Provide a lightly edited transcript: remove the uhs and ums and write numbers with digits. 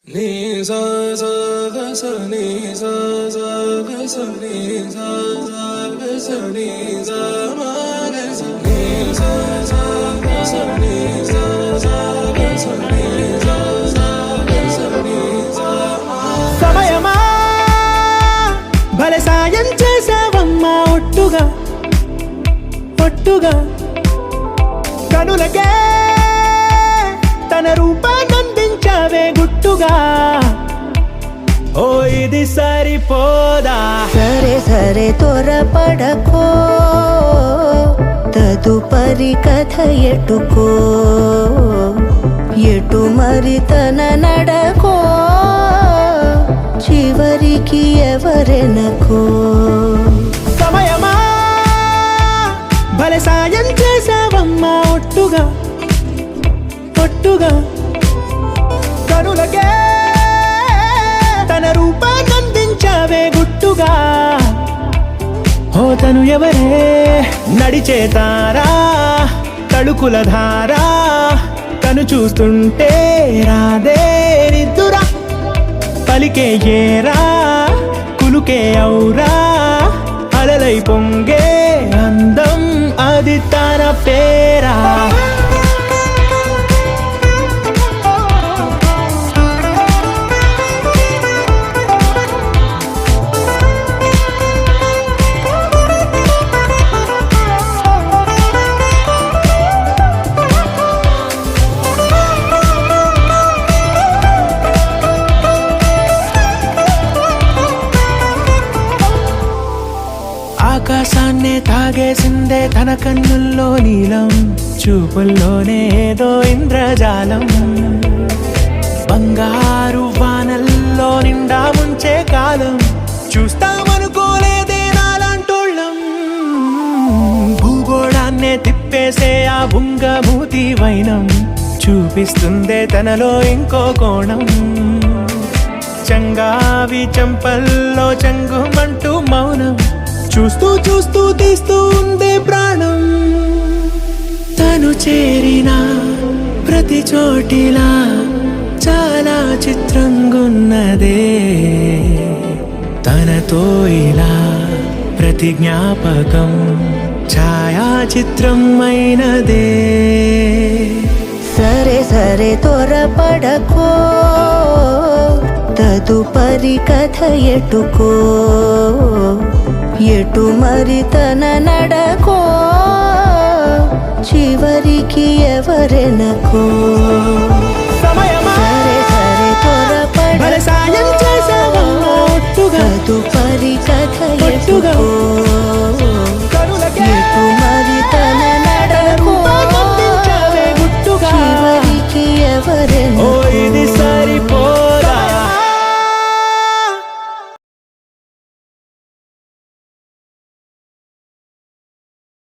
నీ సా సా గ స నీ సా సా గ స నీ సా సా గ స నీ సా మా గ స నీ సా సా గ స నీ సా సా గ స నీ సా సా గ స నీ సా మా. సమయమా భలే సాయం చేసావమ్మా ఒట్టుగా ఒట్టుగా కనులకే తన రూపాన్నందించావే గుట్టుగా. ఓ ఇది సరిపోదా? సరే సరే త్వరపడకో, తదుపరి కథ ఎటుకో, ఎటు మరి తన నడకో, చివరికి ఎవరెనకో. సమయమా భలే సాయం చేసావమ్మా ఒట్టుగా ఒట్టుగా కనులకే తన రూపాన్నందించావే గుట్టుగా. ఓ తను ఎవరే నడిచే తారా, తడుకుల ధారా, తను చూస్తుంటే రాదే నిద్దురా. పలికే ఏరా కులుకే ఔరా, అలలై పొంగే అందం అది తన పేరా. ఆకాశాన్నే తాగేసిందే తన కన్నుల్లో నీలం, చూపుల్లోనే ఏదో ఇంద్రజాలం. బంగారు వానల్లో నిండా ముంచే కాలం, చూస్తామనుకోలేదే నాలాంటోళ్ళం. భూగోళాన్నే తిప్పేసే ఆ బుంగమూతి వైనం, చూపిస్తుందే తనలో ఇంకో కోణం. చంగావి చంపల్లో చంగుమంటూ మౌనం, చూస్తూ చూస్తూ తీస్తూ ఉందే ప్రాణం. తను చేరిన ప్రతి చోటిలా చాలా చిత్రంగున్నదే, తనతో ఇలా ప్రతి జ్ఞాపకం ఛాయాచిత్రం అయినదే. సరే సరే త్వరపడకో, తదుపరి కథ ఎటుకో, ఎటు మరి తన నడకో, చివరికి ఎవరెనకో. సమయమా సరే సరే భలే సాయం చేసావమ్మా ఒట్టుగా తదుపరి కథ ఒట్టుగా ఎటుకో,